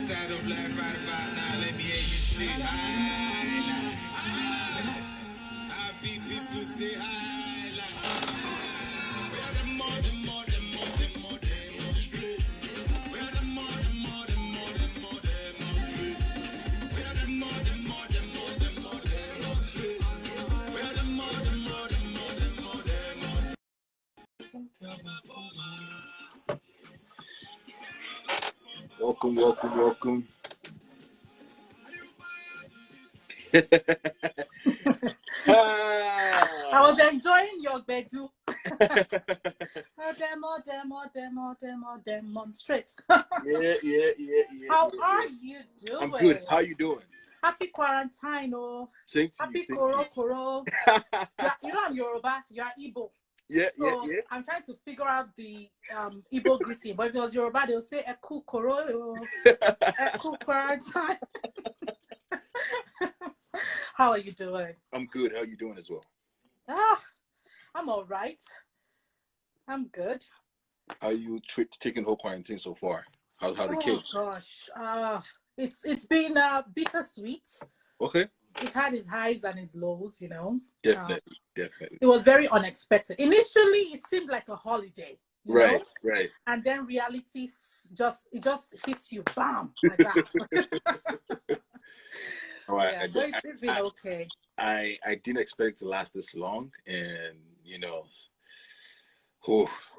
Side of life right about now, let me hear you say hi. Happy people say hi. Where the more, the more, the more, the more, the more straight. Where the more, the more, the more, the more, the more straight. Where the more, the more, the more, the more, the more straight. Where the more, the more, the more, the more, the more. Welcome. I was enjoying your bedu. Demonstrate. Yeah. How are you doing? I'm good. How you doing? Happy quarantine, oh. Same to Happy you. Koro. You know I'm Yoruba, you are Igbo. Yeah. I'm trying to figure out the Igbo greeting, but if it was Yoruba, they'll say Eku Koro, Eku quarantine. How are you doing? I'm good. How you doing as well? I'm all right. I'm good. How you taking whole quarantine so far? How the kids? Oh gosh, it's been bittersweet. Okay. It's had its highs and its lows, you know. Definitely. It was very unexpected. Initially, it seemed like a holiday, you know? Right. And then reality just hits you, bam, like that. All right. Yeah, but it's been okay. I didn't expect it to last this long, and you know,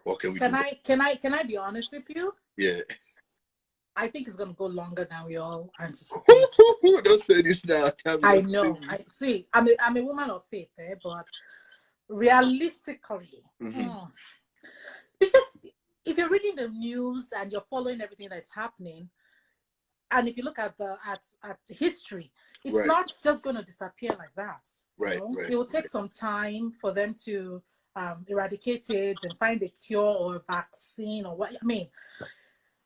what can we do? Can I be honest with you? Yeah. I think it's gonna go longer than we all anticipate. Don't say this now. I know. I'm a woman of faith, but realistically, because if you're reading the news and you're following everything that's happening, and if you look at the history, it's not just going to disappear like that. Right. It will take some time for them to eradicate it and find a cure or a vaccine or what. I mean,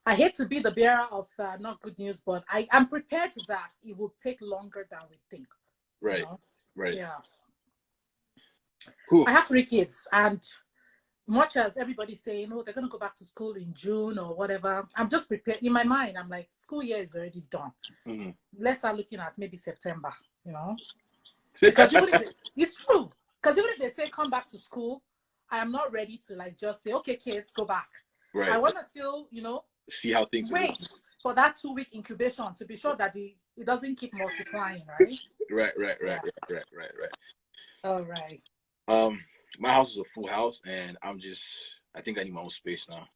I hate to be the bearer of not good news, but I'm prepared that it will take longer than we think. Right. You know? Right. Yeah. Cool. I have 3 kids, and much as everybody's saying, oh, they're going to go back to school in June or whatever, I'm just prepared. In my mind, I'm like, school year is already done. Let's start looking at maybe September, you know? Because it's true. Because even if they say come back to school, I am not ready to like just say, okay, kids, go back. Right. I want to still, you know, see how things wait for that 2-week incubation to be sure that it doesn't keep multiplying, right? Right. All right. My house is a full house, and I think I need my own space now.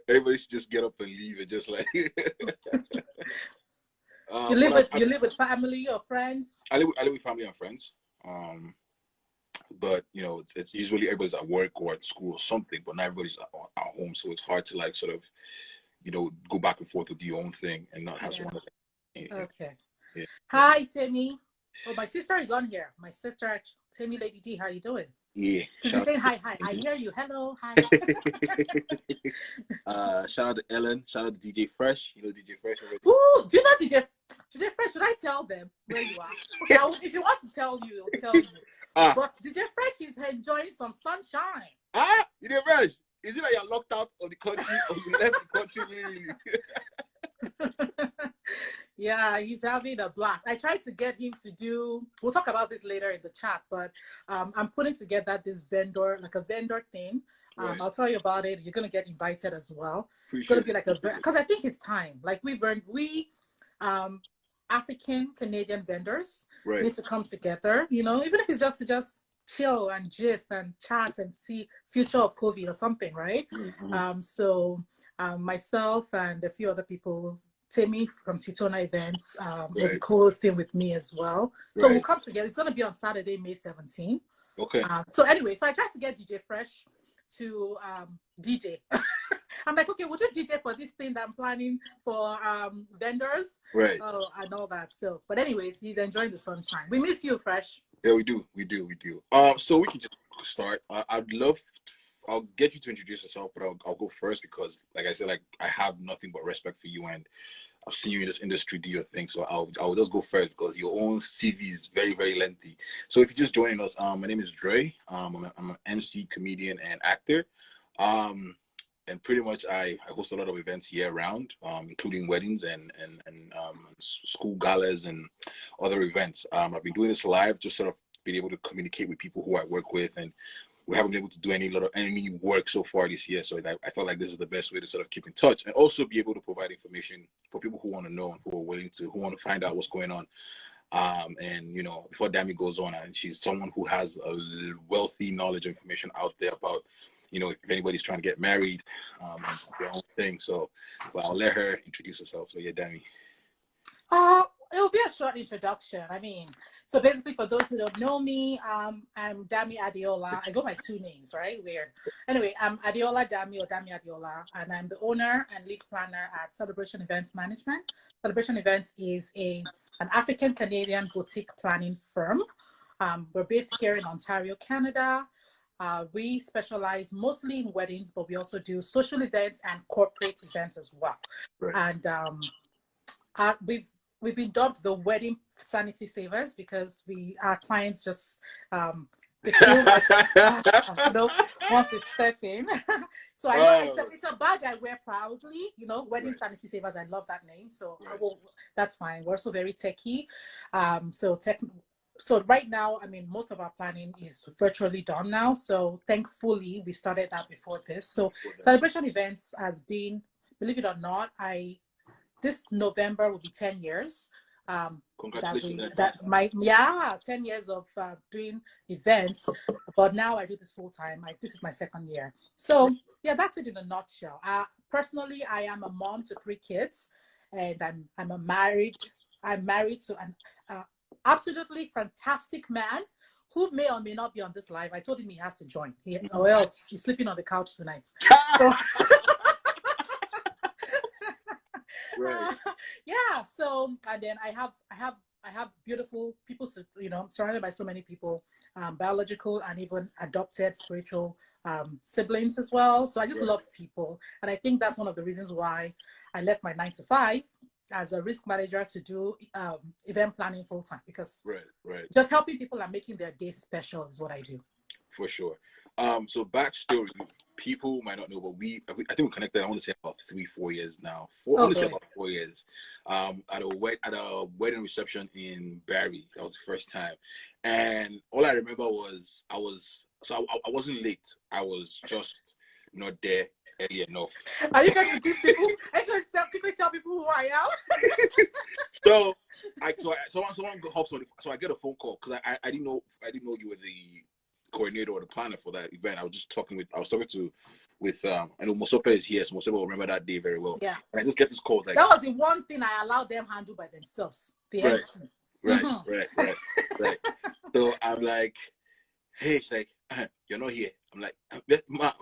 Everybody should just get up and leave and just like. You live with family or friends? I live with family and friends. But you know, it's usually everybody's at work or at school or something, but not everybody's at home, so it's hard to like sort of, you know, go back and forth with your own thing and not have someone. Okay. Yeah. Hi, Tammy. Oh, my sister is on here. My sister, Tammy Lady D. How you doing? Yeah. She's saying hi. I hear you. Hello. Hi. Shout out to Ellen. Shout out to DJ Fresh. You know DJ Fresh already. Ooh, do you know DJ Fresh? Should I tell them where you are? Okay, if he wants to tell you, he'll tell you. But DJ Fresh is enjoying some sunshine. DJ Fresh, is it that you're locked out of the country or you left the country? Yeah, he's having a blast. I tried to get him to do, we'll talk about this later in the chat, but I'm putting together this vendor thing. I'll tell you about it. You're going to get invited as well. It's going to be like because I think it's time. Like we African Canadian vendors need to come together, you know, even if it's just to just chill and gist and chat and see future of COVID or something, right? So myself and a few other people, Tammy from Titona Events, will be co-hosting with me as well. So we'll come together. It's going to be on Saturday, May 17th. Okay. So anyway, I tried to get DJ Fresh to DJ. I'm like, okay, would you DJ for this thing that I'm planning for vendors? Right. Oh, and all that. So, but anyways, he's enjoying the sunshine. We miss you, Fresh. Yeah, we do. So we can just start. I'll get you to introduce yourself, but I'll go first because, like I said, like I have nothing but respect for you, and I've seen you in this industry do your thing. So I'll just go first because your own CV is very, very lengthy. So if you're just joining us, my name is Dre. I'm an MC, comedian, and actor. and pretty much I host a lot of events year round, including weddings and school galas and other events. I've been doing this live, just sort of being able to communicate with people who I work with, and we haven't been able to do any work so far this year. So I felt like this is the best way to sort of keep in touch and also be able to provide information for people who want to know and who want to find out what's going on. And you know, before Damie goes on, and she's someone who has a wealthy knowledge and information out there about, you know, if anybody's trying to get married, their own thing. So, but I'll let her introduce herself. So yeah, Damie. It will be a short introduction. I mean, so basically, for those who don't know me, I'm Damie Adeola. I go by two names, right? Weird. Anyway, I'm Adeola Damie, or Damie Adeola, and I'm the owner and lead planner at Celebration Events Management. Celebration Events is an African-Canadian boutique planning firm. We're based here in Ontario, Canada. We specialize mostly in weddings, but we also do social events and corporate events as well. Right. And we've been dubbed the wedding sanity savers because our clients just they feel like you know, once we step in. So I know it's a badge I wear proudly. You know, wedding sanity savers. I love that name. So that's fine. We're also very techy. So right now, I mean, most of our planning is virtually done now. So thankfully, we started that before this. So Celebration Events has been, believe it or not, this November will be 10 years. Congratulations. 10 years of doing events. But now I do this full time. This is my second year. So yeah, that's it in a nutshell. Personally, I am a mom to 3 kids, and I'm married to an absolutely fantastic man who may or may not be on this live. I told him he has to join, or else he's sleeping on the couch tonight. So, yeah. So, and then I have beautiful people. You know, I'm surrounded by so many people, biological and even adopted, spiritual siblings as well. So I just love people, and I think that's one of the reasons why I left my 9 to 5 as a risk manager to do event planning full time, because just helping people and making their day special is what I do. For sure. So backstory, people might not know, but I think we connected, I want to say about 3-4 years now. I want to say about 4 years. At a wedding reception in Barrie. That was the first time. And all I remember was I wasn't late. I was just not there early enough. Are you going to give people? Are you going to quickly tell people who I am? So someone hops on. So I get a phone call because I didn't know you were the coordinator or the planner for that event. I was talking to I know Mosope is here, so Mosope will remember that day very well. Yeah. And I just get this call like that was the one thing I allowed them handle by themselves. The MC. Right. So I'm like, hey, she's like, you're not here. I'm like, Ma,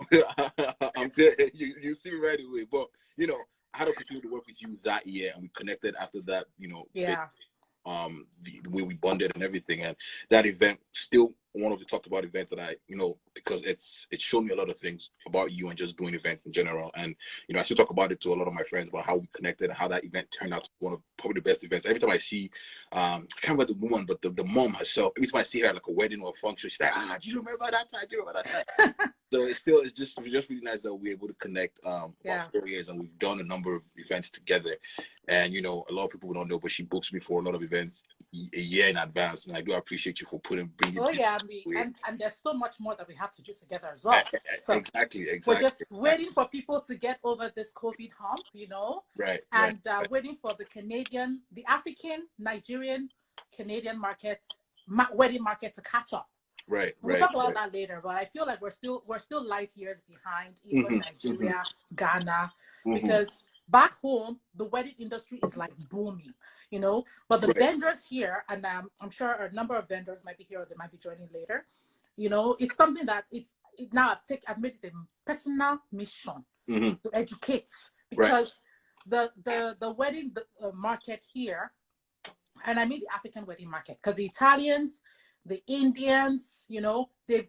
I'm there. You see me right away. But you know, I had an opportunity to work with you that year, and we connected after that. You know, the way we bonded and everything, and that event still one of the talked about events that I, you know, because it's shown me a lot of things about you and just doing events in general. And you know, I still talk about it to a lot of my friends about how we connected and how that event turned out to be one of probably the best events. Every time I see, I can't remember the woman, but the mom herself, every time I see her at like a wedding or a function, she's like, do you remember that time? Do you remember that time? So it's just really nice that we're able to connect about 4 years, and we've done a number of events together. And you know, a lot of people don't know, but she books me for a lot of events a year in advance, and I do appreciate you for bringing. And there's so much more that we have to do together as well. So exactly. We're just waiting for people to get over this COVID hump, you know, waiting for the African, Nigerian, Canadian wedding market to catch up. We'll talk about that later, but I feel like we're still light years behind even Nigeria, Ghana, because back home the wedding industry is like booming, you know. But the vendors here, and I'm sure a number of vendors might be here or they might be joining later. You know, it's something that I've made it a personal mission to educate, because the wedding market here, and I mean the African wedding market, because the Italians, the Indians, you know, they've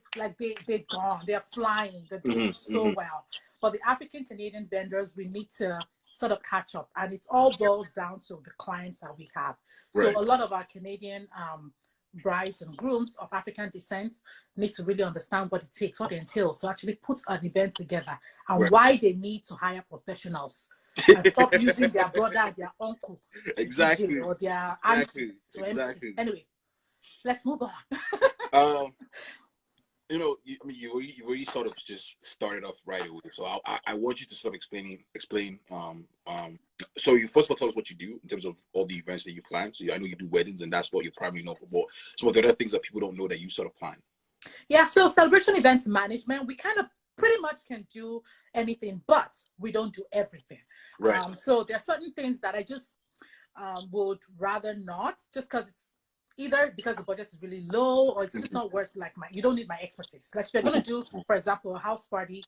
gone, they're flying, they're doing so well. But the African Canadian vendors, we need to sort of catch up, and it all boils down to the clients that we have. So a lot of our Canadian brides and grooms of African descent need to really understand what it takes, what it entails to actually put an event together, and why they need to hire professionals and stop using their brother, their uncle, exactly, or their auntie to MC. Anyway, let's move on. You already sort of just started off right away. So I want you to sort of explain. So you first of all tell us what you do in terms of all the events that you plan. So I know you do weddings, and that's what you're primarily known for. But some of the other things that people don't know that you sort of plan. Yeah. So celebration events management, we kind of pretty much can do anything, but we don't do everything. Right. So there are certain things that I just would rather not, just because it's either because the budget is really low or it's just not worth you don't need my expertise. Like if you're going to do, for example, a house party,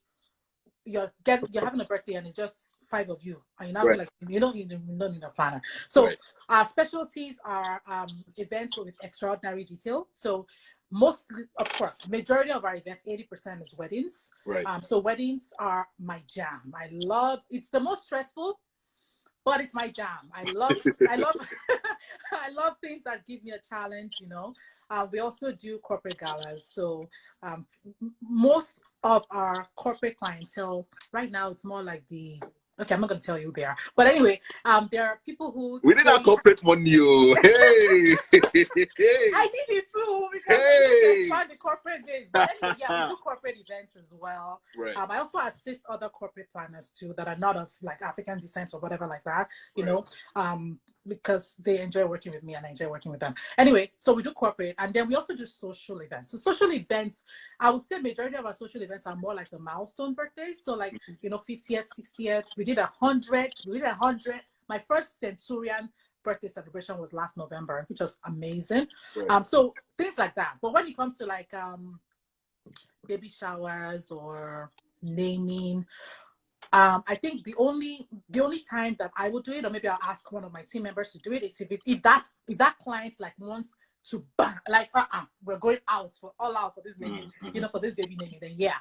you're having a birthday and it's just 5 of you, and you're not you don't need a planner. So our specialties are events with extraordinary detail. So mostly, of course, majority of our events, 80% is weddings. Right. So weddings are my jam. It's the most stressful, but it's my jam. I love I love things that give me a challenge, We also do corporate galas. So most of our corporate clientele right now, it's more like I'm not going to tell you who they are. But anyway, there are people who... We did not corporate money, oh. Hey! I need it too, because they find the corporate days. But anyway, yeah, we do corporate events as well. Right. I also assist other corporate planners too that are not of African descent or whatever like that, you know, because they enjoy working with me and I enjoy working with them. Anyway, so we do corporate, and then we also do social events. So social events, I would say majority of our social events are more like the milestone birthdays. So 50th, 60th, we did 100. My first Centurion birthday celebration was last November, which was amazing. Right. So things like that. But when it comes to baby showers or naming, I think the only time that I would do it, or maybe I'll ask one of my team members to do it, is if that client wants to we're going all out for this naming, for this baby naming,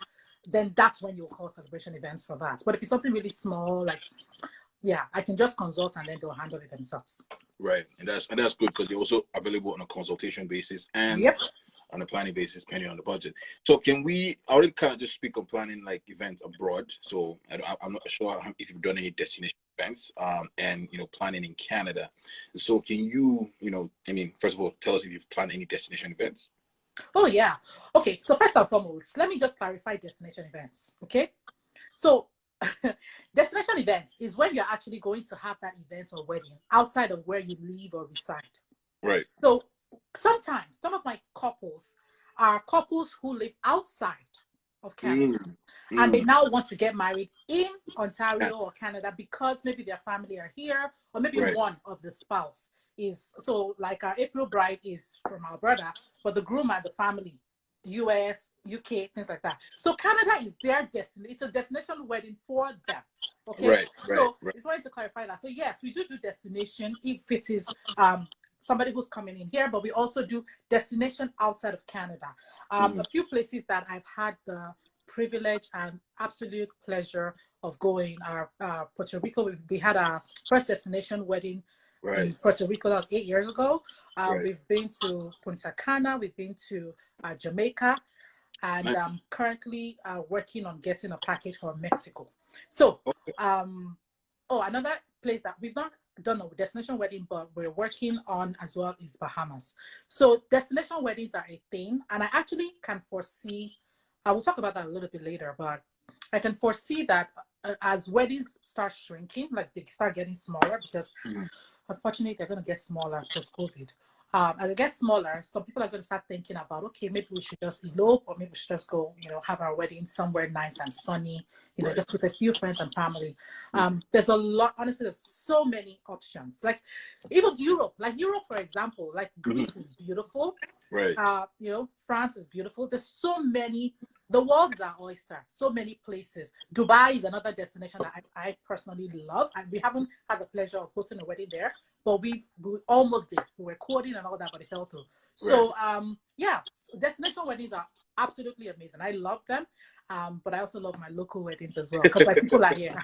then that's when you'll call celebration events for that. But if it's something really small, I can just consult and then they'll handle it themselves. Right, and that's good because you're also available on a consultation basis and on a planning basis, depending on the budget. So can we already kind of just speak on planning events abroad? So I'm not sure if you've done any destination events, and planning in Canada. So can you, first of all, tell us if you've planned any destination events? Oh yeah. Okay. So first and foremost, let me just clarify destination events. Okay. So destination events is when you're actually going to have that event or wedding outside of where you live or reside. Right. So sometimes some of my couples are couples who live outside of Canada and they now want to get married in Ontario or Canada because maybe their family are here, or maybe one of the spouse is. So our April bride is from Alberta, but the groom and the family, US, UK, things like that. So Canada is their destination. It's a destination wedding for them. Okay. So just wanted to clarify that. So yes, we do destination if it is somebody who's coming in here, but we also do destination outside of Canada. A few places that I've had the privilege and absolute pleasure of going are Puerto Rico. We had our first destination wedding in Puerto Rico. That was 8 years ago. We've been to Punta Cana. We've been to Jamaica, and I'm currently working on getting a package for Mexico. So, another place that we've not done a destination wedding, but we're working on as well is Bahamas. So destination weddings are a thing, and I actually can foresee, I will talk about that a little bit later, but I can foresee that as weddings start shrinking, they start getting smaller, because unfortunately they're going to get smaller post-COVID. As it gets smaller, some people are going to start thinking about, okay, maybe we should just elope, or maybe we should just go, have our wedding somewhere nice and sunny, just with a few friends and family. There's a lot, honestly, there's so many options. Even Europe, for example, Greece is beautiful. Right. France is beautiful. There's so many, the world is our oyster, so many places. Dubai is another destination that I personally love. And we haven't had the pleasure of hosting a wedding there, but we almost did. We were courting and all that, but it fell through. So, destination weddings are absolutely amazing. I love them. But I also love my local weddings as well, because people are here.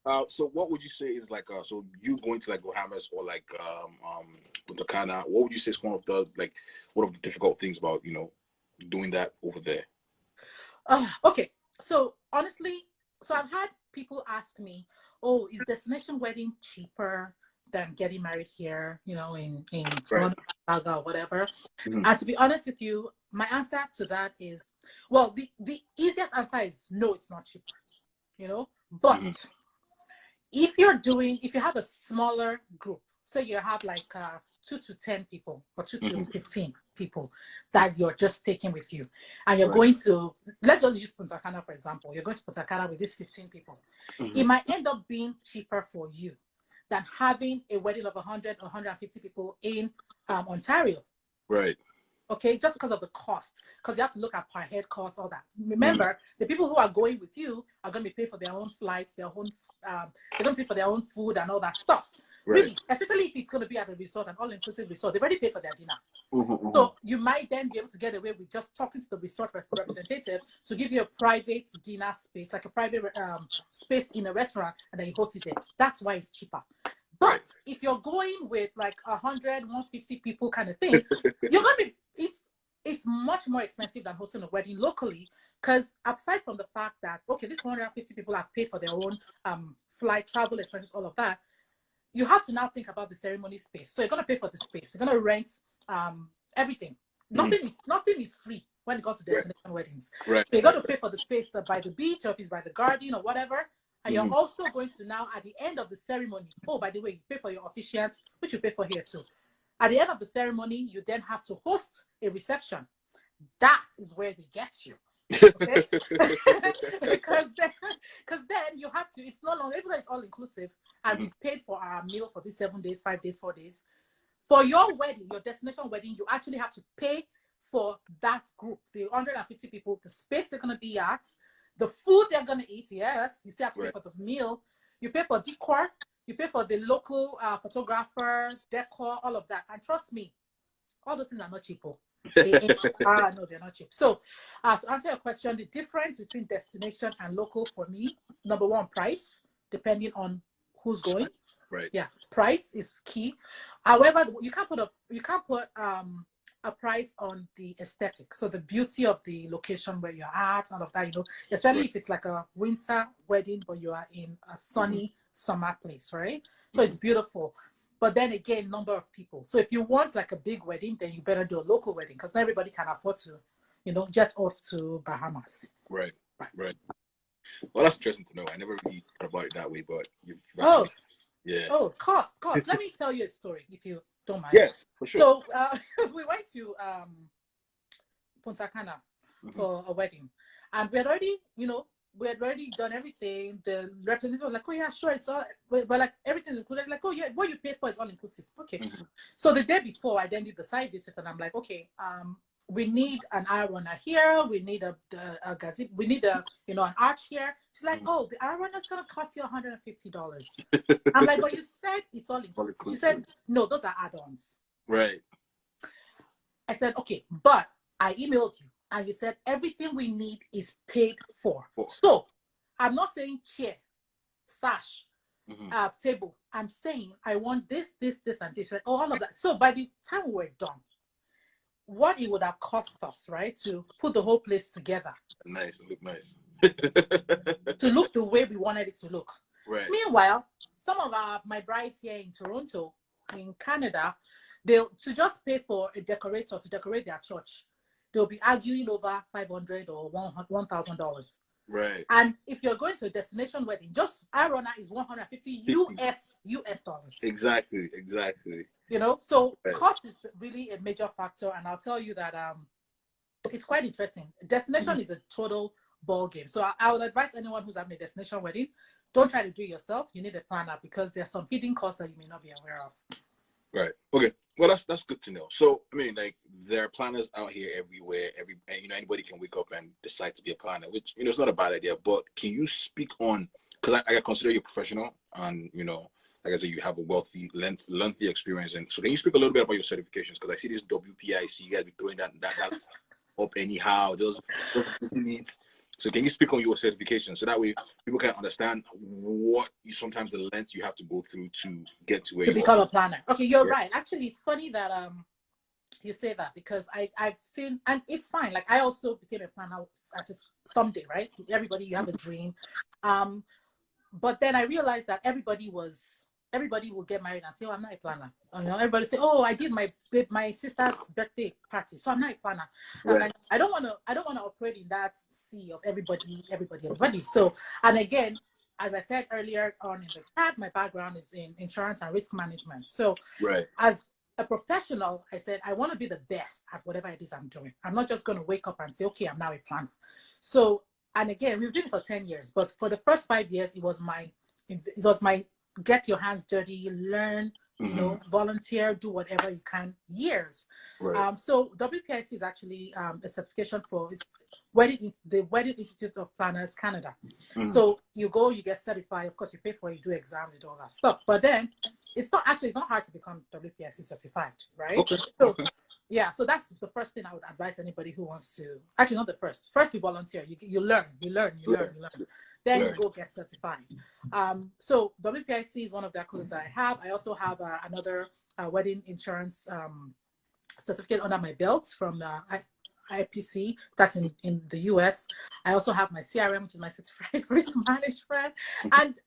So what would you say is like so you going to like Bahamas or like Punta Cana? What would you say is one of the difficult things about doing that over there? Okay, so honestly, so I've had people ask me, "Oh, is destination wedding cheaper than getting married here? In Right. Toronto, Chicago, or whatever." Mhm. And to be honest with you, my answer to that is, well, the easiest answer is no, it's not cheaper. But Mhm. if you have a smaller group, so you have like 2 to 10 people or 2 to 15 people that you're just taking with you, and you're Right. going to, let's just use Punta Cana for example. You're going to Punta Cana with these 15 people. Mhm. It might end up being cheaper for you than having a wedding of 100 or 150 people in Ontario. Right. Okay, just because of the cost, because you have to look at per head cost, all that. Remember, the people who are going with you are going to be paying for their own flights, they're going to pay for their own food and all that stuff. Right. Really, especially if it's going to be at a resort, an all-inclusive resort, they've already paid for their dinner. Mhm. So you might then be able to get away with just talking to the resort representative to give you a private dinner space, like a private space in a restaurant, and then you host it there. That's why it's cheaper. But Right. if you're going with like 100, 150 people kind of thing, you're gonna be it's much more expensive than hosting a wedding locally. Because aside from the fact that okay, these 150 people have paid for their own flight, travel expenses, all of that, you have to now think about the ceremony space. So you're gonna pay for the space. You're gonna rent everything. Nothing is free when it comes to destination weddings. Right. So you got to pay for the space by the beach, or if it's by the garden or whatever. And you're also going to now, at the end of the ceremony, oh, by the way, you pay for your officiants, which you pay for here too. At the end of the ceremony, you then have to host a reception. That is where they get you. Okay? because then you have to, it's no longer, even though it's all inclusive, and we've paid for our meal for these 7 days, 5 days, 4 days. For your wedding, your destination wedding, you actually have to pay for that group, the 150 people, the space they're going to be at, the food they're going to eat. Yes, you still have to pay for the meal. You pay for decor. You pay for the local photographer, decor, all of that. And trust me, all those things are not cheap. No, they're not cheap. So to answer your question, the difference between destination and local for me, number one, price, depending on who's going. Right. Yeah, price is key. However, you can't put a price on the aesthetic. So the beauty of the location where you're at, all of that, especially if it's like a winter wedding, but you are in a sunny summer place, right? So it's beautiful. But then again, number of people. So if you want like a big wedding, then you better do a local wedding, because not everybody can afford to, jet off to Bahamas. Right. Well, that's interesting to know. I never really thought about it that way, but you've Oh, yeah. Oh, cost. Let me tell you a story, if you don't mind. Yeah, for sure. So we went to Punta Cana for a wedding, and we had already, done everything. The representative was like, "Oh yeah, sure, it's all," but like everything's included. Like, "Oh yeah, what you paid for is all inclusive." Okay. So the day before, I then did the site visit, and I'm like, "Okay, we need an eye runner here. We need a gazebo. We need an arch here." She's like, "Oh, the eye runner is gonna cost you $150." I'm like, "But you said it's all inclusive." She said, "No, those are add-ons." Right. I said, "Okay, but I emailed you, and you said everything we need is paid for. So I'm not saying chair, sash, table. I'm saying I want this, and this, and all of that." So by the time we're done, what it would have cost us, right, to put the whole place together. Nice, it looked nice. To look the way we wanted it to look. Right. Meanwhile, some of my brides here in Toronto, in Canada, to just pay for a decorator to decorate their church, they'll be arguing over $500 or $1,000. Right. And if you're going to a destination wedding, just Irona is $150 US dollars. Exactly. So cost is really a major factor, and I'll tell you that it's quite interesting. Destination is a total ball game. So I would advise anyone who's having a destination wedding, don't try to do it yourself. You need a planner, because there's some hidden costs that you may not be aware of. Right. Okay. Well, that's good to know. So, I mean, like, there are planners out here everywhere. Anybody can wake up and decide to be a planner, which, it's not a bad idea. But can you speak on, because I consider you a professional, and, like I said, you have a lengthy experience. And so can you speak a little bit about your certifications? Because I see this WPIC, you guys be throwing that up anyhow. Those needs. So can you speak on your certification so that way people can understand what you sometimes the lengths you have to go through to get to where to you become are. a planner? Okay, you're right. Actually, it's funny that you say that because I've seen, and it's fine. Like I also became a planner at someday, right? Everybody, you have a dream. But then I realized that everybody will get married and say, oh, I'm not a planner. You know, everybody say, oh, I did my sister's birthday party, so I'm not a planner. Right. Like, I don't want to operate in that sea of everybody. So, and again, as I said earlier on in the chat, my background is in insurance and risk management. So Right. as a professional, I said, I want to be the best at whatever it is I'm doing. I'm not just going to wake up and say, okay, I'm now a planner. So, and again, we've done it for 10 years, but for the first 5 years, it was my get your hands dirty, learn, you know, volunteer, do whatever you can years. Right. So WPIC is actually a certification for the Wedding Institute of Planners Canada. So you go, you get certified. Of course, you pay for it, you do exams, you do all that stuff. But then it's not hard to become WPIC certified, right? Okay. So yeah, so that's the first thing I would advise anybody who wants to. Actually, not the first. First, you volunteer. You learn. Then you go get certified. So WPIC is one of the accolades that I have. I also have another wedding insurance certificate under my belt from IPC. That's in the US. I also have my CRM, which is my certified risk management. And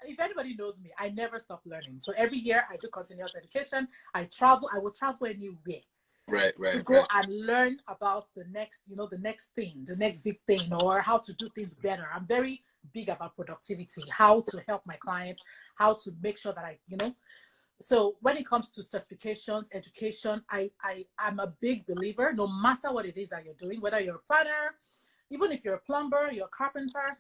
if anybody knows me, I never stop learning. So every year I do continuous education. I will travel anywhere. Right. To go and learn about the next thing, the next big thing, or how to do things better. I'm very big about productivity, how to help my clients, how to make sure that so when it comes to certifications, education, I'm a big believer, no matter what it is that you're doing, whether you're a planner, even if you're a plumber, you're a carpenter,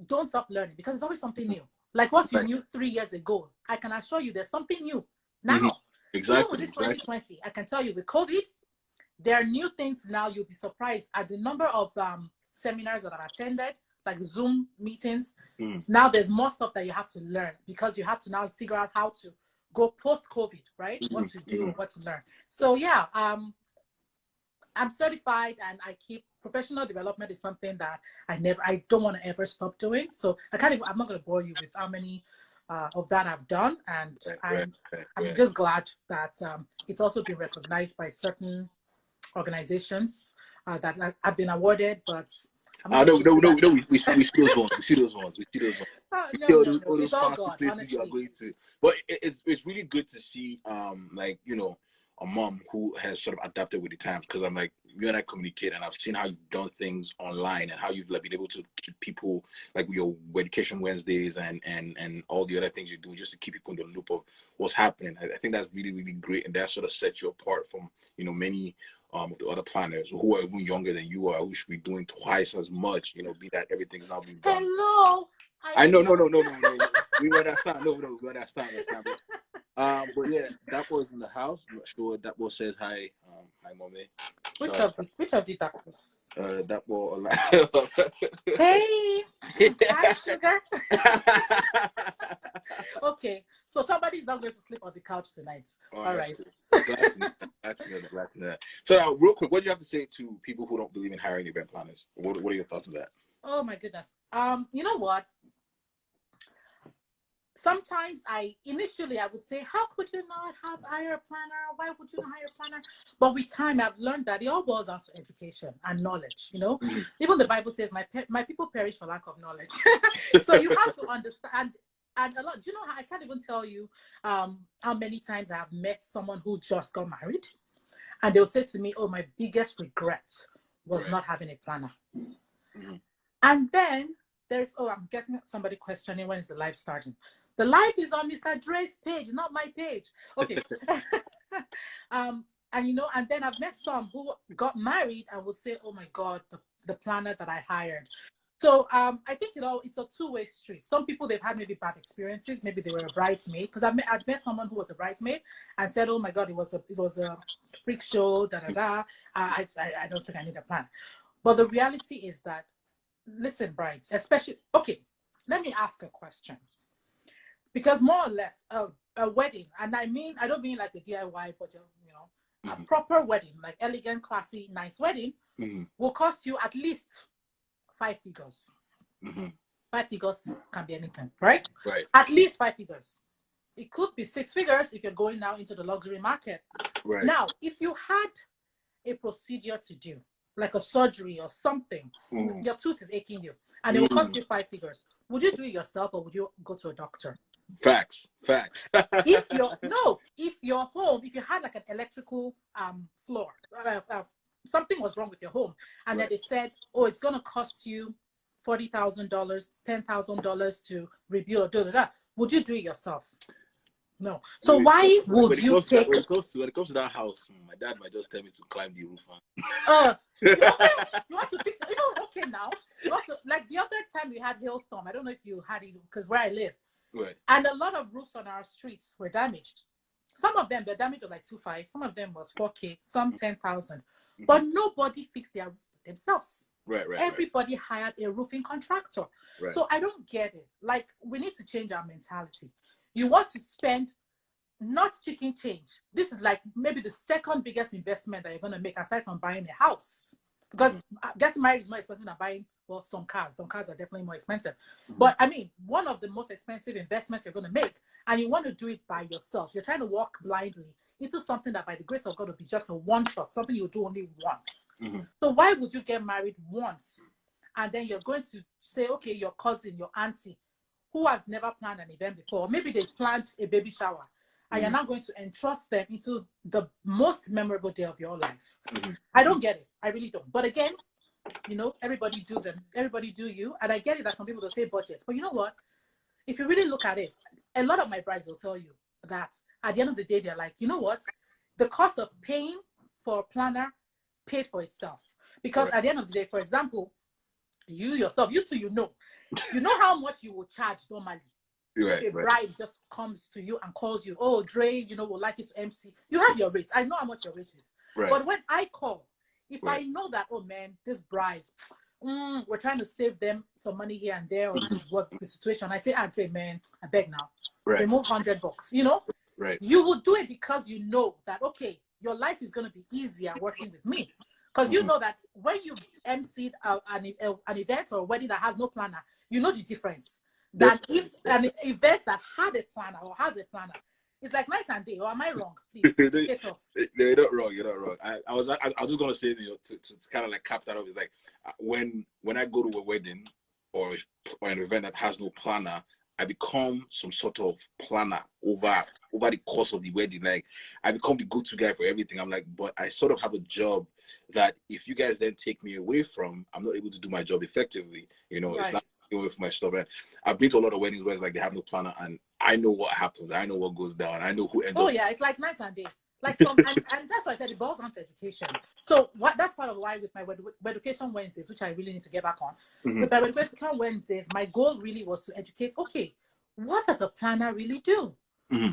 don't stop learning because there's always something new. Like what you knew 3 years ago, I can assure you there's something new now. Exactly. Even with this 2020, I can tell you with COVID, there are new things now. You'll be surprised at the number of seminars that I've attended, like Zoom meetings. Now there's more stuff that you have to learn because you have to now figure out how to go post-COVID, right? What to do, what to learn. So yeah, I'm certified and I keep professional development is something that I don't want to ever stop doing. So I'm not going to bore you with how many of that I've done, and I'm just glad that it's also been recognized by certain organizations that I've been awarded. But no, we see those ones. We see those ones. No, it's all gone, honestly. You are going to, but it's really good to see like, you know, a mom who has sort of adapted with the times, because I'm like, you and I communicate and I've seen how you've done things online and how you've like been able to keep people like with your Education Wednesdays and all the other things you do just to keep people in the loop of what's happening. I think that's really, really great, and that sort of sets you apart from, you know, many of the other planners who are even younger than you are, who should be doing twice as much, you know, be that everything's now being done. Hello. I know, no. We understand. No, we understand. But yeah, that was in the house. I'm not sure. That boy says hi. Hi, mommy. Which of the tacos? That boy. Hey, hi, sugar. Okay, so somebody's not going to sleep on the couch tonight. All right. Glad to know that. So now, real quick, what do you have to say to people who don't believe in hiring event planners? What are your thoughts on that? Oh my goodness. You know what? Sometimes initially I would say, how could you not hire a planner? Why would you not hire a planner? But with time, I've learned that it all boils down to education and knowledge. You know, even the Bible says, my people perish for lack of knowledge. So you have to understand. And a lot, do you know, I can't even tell you how many times I have met someone who just got married and they'll say to me, oh, my biggest regret was not having a planner. And then I'm getting somebody questioning, when is the live starting? The live is on Mista Dre's page, not my page. Okay. And you know, and then I've met some who got married and will say, oh my God, the planner that I hired. So I think, you know, it's a two-way street. Some people, they've had maybe bad experiences. Maybe they were a bridesmaid. Because I've met someone who was a bridesmaid and said, oh my God, it was a freak show, I don't think I need a plan. But the reality is that, listen, brides, especially, okay, let me ask a question. Because more or less, a wedding, and I don't mean like a DIY, but, you know, a proper wedding, like elegant, classy, nice wedding, will cost you at least 5 figures. Mm-hmm. 5 figures can be anything, right? Right. At least 5 figures. It could be 6 figures if you're going now into the luxury market. Right. Now, if you had a procedure to do, like a surgery or something, your tooth is aching you, and it will cost you 5 figures, would you do it yourself or would you go to a doctor? Facts. If your home, if you had like an electrical floor, something was wrong with your home, and then they said, oh, it's going to cost you $40,000, $10,000 to rebuild, would you do it yourself? No. So why would you take? When it comes to that house, my dad might just tell me to climb the roof. You want to fix it? Okay, now you want to, like the other time we had hailstorm. I don't know if you had it because where I live, right, and a lot of roofs on our streets were damaged. Some of them, the damage was like 2.5. Some of them was 4K. Some 10,000. But nobody fixed their roof themselves. Right. Everybody hired a roofing contractor. Right. So I don't get it. Like, we need to change our mentality. You want to spend not chicken change. This is like maybe the second biggest investment that you're going to make aside from buying a house. Because getting married is more expensive than buying, well, some cars. Some cars are definitely more expensive. But I mean, one of the most expensive investments you're going to make, and you want to do it by yourself. You're trying to walk blindly into something that by the grace of God will be just a one shot, something you do only once. So why would you get married once and then you're going to say, okay, your cousin, your auntie, who has never planned an event before, maybe they planned a baby shower, and you're not going to entrust them into the most memorable day of your life? I don't get it. I really don't. But again, everybody do you. And I get it that some people will say budget. But you know what? If you really look at it, a lot of my brides will tell you that at the end of the day, they're like, you know what? The cost of paying for a planner paid for itself. Because at the end of the day, for example, you yourself, you two, you know how much you will charge normally. If a bride just comes to you and calls you, oh, Dre, would like you to MC. You have your rates. I know how much your rate is. Right. But when I call, if I know that, oh man, this bride, we're trying to save them some money here and there, or this is what the situation, I say, Dre, man, I beg now. Remove $100, Right. You will do it because you know that, okay, your life is going to be easier working with me. Because you know that when you MC'd an event or a wedding that has no planner, you know the difference. That if an event that had a planner or has a planner, it's like night and day. Or am I wrong? Please hit us. You're not wrong. You're not wrong. I was just gonna say, to kind of like cap that off. It's like when I go to a wedding or an event that has no planner, I become some sort of planner over the course of the wedding. Like, I become the go-to guy for everything. I'm like, but I sort of have a job that if you guys then take me away from, I'm not able to do my job effectively. It's not away from my stuff. And I've been to a lot of weddings where it's like they have no planner, and I know what happens. I know what goes down. I know who ends up. Oh yeah, it's like night and day. Like and that's why I said it boils down to education. So that's part of why with my Education Wednesdays, which I really need to get back on. With my Education Wednesdays, my goal really was to educate. Okay, what does a planner really do?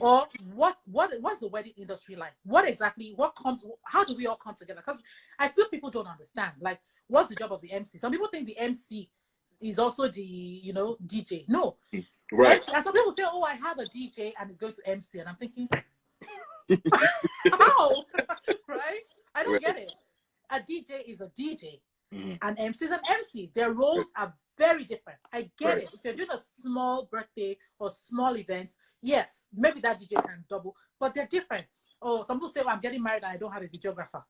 Or what's the wedding industry like? How do we all come together? Because I feel people don't understand. Like, what's the job of the MC? Some people think the MC is also the DJ. No, right. MC, and some people say, oh, I have a DJ and he's going to MC, and I'm thinking, how? Right? I don't get it. A DJ is a DJ. An MC is an MC. Their roles are very different. I get it. If you're doing a small birthday or small events, yes, maybe that DJ can double, but they're different. Or some people say, I'm getting married and I don't have a videographer.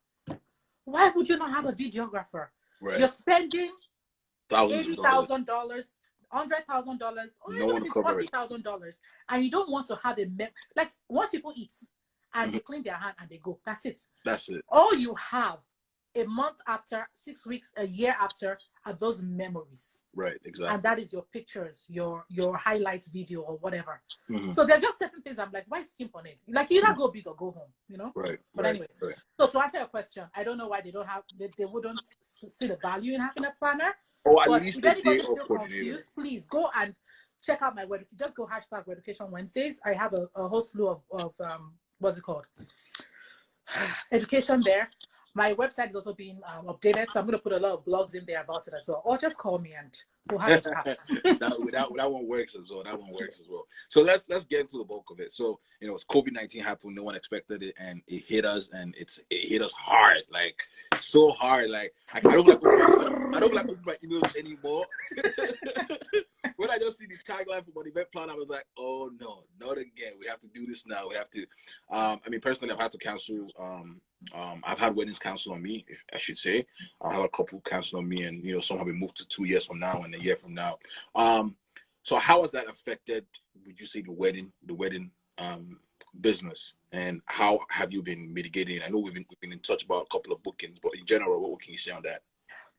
Why would you not have a videographer? Right. You're spending $80,000, $100,000, or even $40,000, and you don't want to have like once people eat and they clean their hand and they go, that's it. All you have a month after, 6 weeks, a year after are those memories. Right, exactly. And that is your pictures, your highlights video or whatever. So there are just certain things I'm like, why skimp on it? Like, you either go big or go home, Right. But anyway, so to answer your question, I don't know why they wouldn't see the value in having a planner. But if anybody's still confused, please go and check out my web. Just go # Education Wednesdays. I have a whole slew of what's it called? Education there. My website is also being updated, so I'm going to put a lot of blogs in there about it as well. Or just call me and We'll have a chat. that one works as well. That one works as well. So let's get into the bulk of it. So it's COVID-19 happened. No one expected it, and it hit us, and it hit us hard, like so hard. Like I don't like opening my emails anymore. When I just see the tagline for my event plan, I was like, oh no, not again. We have to do this now. We have to. I mean, personally, I've had to cancel. I've had weddings cancel on me, if I should say. I have a couple cancel on me, and some have been moved to 2 years from now and a year from now. So how has that affected? Would you say the wedding business, and how have you been mitigating? I know we've been in touch about a couple of bookings, but in general, what can you say on that?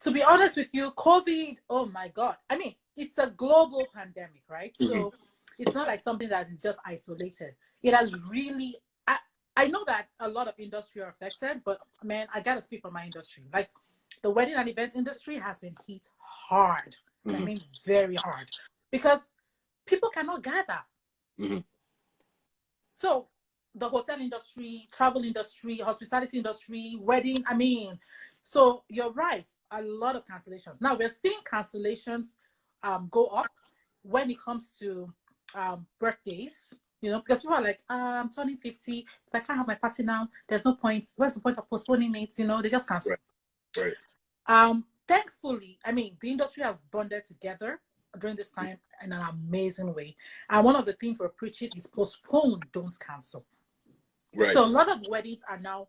To be honest with you, COVID, oh my God. I mean, it's a global pandemic, right? Mm-hmm. So it's not like something that is just isolated. It has really, I know that a lot of industry are affected, but man, I gotta speak for my industry. Like the wedding and events industry has been hit hard. Mm-hmm. I mean, very hard, because people cannot gather. Mm-hmm. So the hotel industry, travel industry, hospitality industry, wedding, I mean, so you're right, a lot of cancellations. Now we're seeing cancellations go up when it comes to birthdays, because people are like, I'm turning 50. If I can't have my party now, there's no point. What's the point of postponing it? They just cancel. Right. Thankfully, I mean, the industry have bonded together during this time in an amazing way. And one of the things we're preaching is postpone, don't cancel. Right. So a lot of weddings are now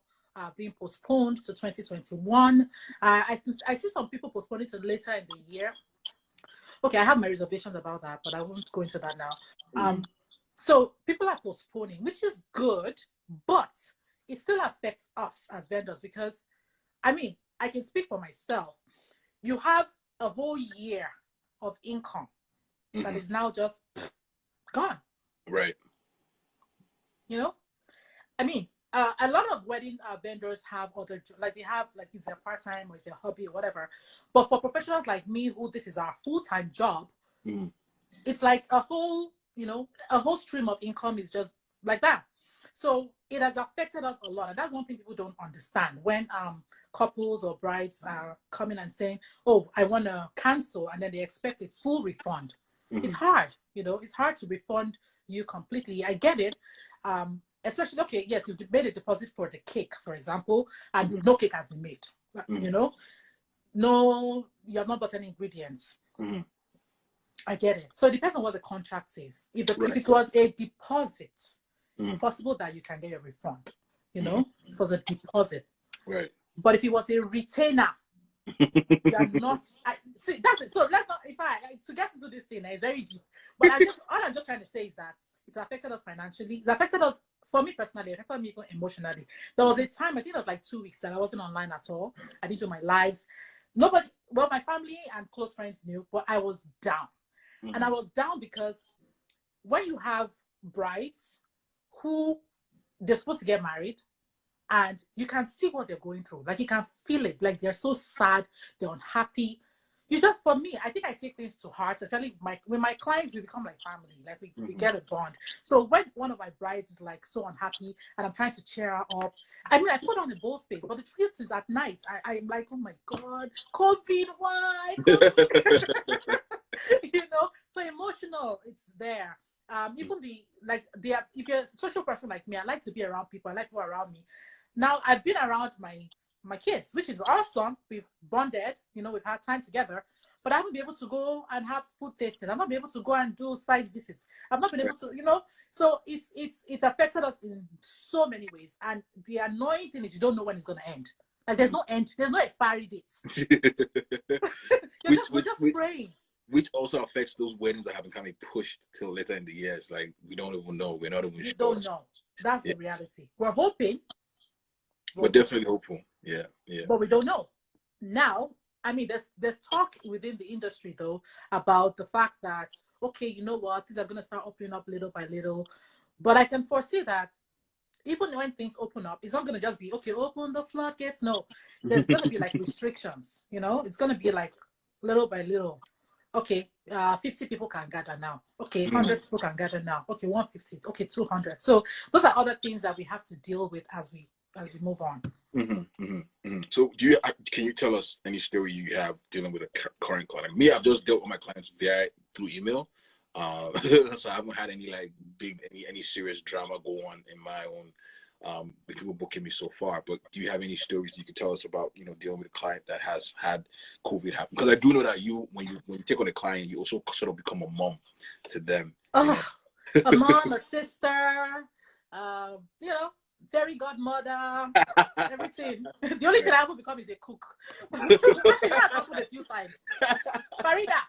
being postponed to 2021. I see some people postponing to later in the year. Okay, I have my reservations about that, but I won't go into that now. So people are postponing, which is good, but it still affects us as vendors because, I mean, I can speak for myself. You have a whole year of income that is now just gone. Right. I mean, a lot of wedding vendors have other, they have, it's their part-time or it's their hobby or whatever. But for professionals like me, who this is our full-time job, it's like a whole stream of income is just like that. So it has affected us a lot. And that's one thing people don't understand. When couples or brides are coming and saying, oh, I want to cancel, and then they expect a full refund. It's hard, it's hard to refund you completely. I get it. Especially, okay, yes, you've made a deposit for the cake, for example, and no cake has been made. No, you have not bought any ingredients. I get it. So it depends on what the contract says. If it was a deposit, it's possible that you can get a refund, if it was a deposit. Right. But if it was a retainer, you are not. See, that's it. So let's not. To get into this thing, it's very deep. But all I'm just trying to say is that it's affected us financially. It's affected us. For me personally, it affected me emotionally. There was a time, I think it was like 2 weeks, that I wasn't online at all. I didn't do my lives. My family and close friends knew, but I was down. And I was down because when you have brides who they're supposed to get married, and you can see what they're going through. Like, you can feel it. Like, they're so sad, they're unhappy. For me, I think I take things to heart. Especially with my clients, we become like family. Like, we get a bond. So when one of my brides is like so unhappy and I'm trying to cheer her up, I mean, I put on a bold face. But the truth is, at night, I'm like, oh my God, COVID, why? COVID. So emotional, it's there. Even if you're a social person like me, I like to be around people. I like people around me. Now, I've been around my kids, which is awesome. We've bonded, we've had time together, but I haven't been able to go and have food tasting. I've not been able to go and do site visits. I've not been able to, so it's affected us in so many ways. And the annoying thing is you don't know when it's going to end. Like, there's no end, there's no expiry dates. We're just praying. Which also affects those weddings that have been kind of pushed till later in the year. It's like, we don't even know. We're not even sure. We don't know. That's the reality. We're hoping. We're definitely hopeful. Yeah. But we don't know. Now, I mean, there's talk within the industry, though, about the fact that, okay, you know what, these are going to start opening up little by little. But I can foresee that even when things open up, it's not going to just be, okay, open the floodgates. No, there's going to be like restrictions, It's going to be like little by little. Okay, 50 people can gather now. Okay, 100 people can gather now. Okay, 150. Okay, 200. So those are other things that we have to deal with as we move on. So, can you tell us any story you have dealing with a current client? Me, I've just dealt with my clients through email, so I haven't had any like any serious drama go on in my own with people booking me so far. But do you have any stories you can tell us about, dealing with a client that has had COVID happen? Because I do know that when you take on a client, you also sort of become a mom to them. Oh, a mom, a sister, fairy godmother, everything. The only thing I haven't become is a cook. Actually, that's happened a few times. Farida,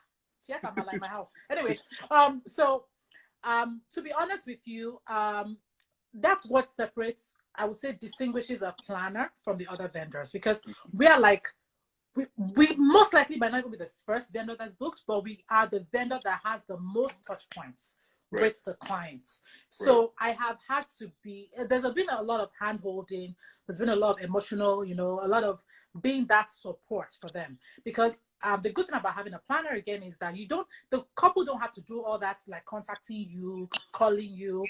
she has a in my house. Anyway, to be honest with you, that's what separates, I would say, distinguishes a planner from the other vendors, because we are like, we most likely might not even be the first vendor that's booked, but we are the vendor that has the most touch points with the clients. So I have had to be, there's been a lot of hand holding, there's been a lot of emotional, a lot of being that support for them. Because the good thing about having a planner again is that the couple don't have to do all that, like contacting you, calling you.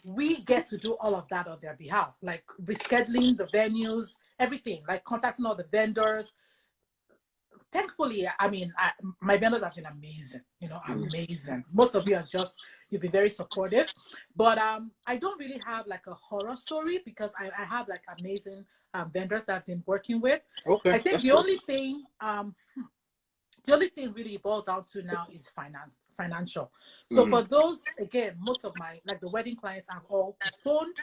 We get to do all of that on their behalf, like rescheduling the venues, everything, like contacting all the vendors. Thankfully, my vendors have been amazing, amazing. Most of you you've been very supportive, but I don't really have like a horror story, because I have like amazing vendors that I've been working with. Okay, I think the only thing really boils down to now is financial. So for those, again, most of my, like the wedding clients have all postponed,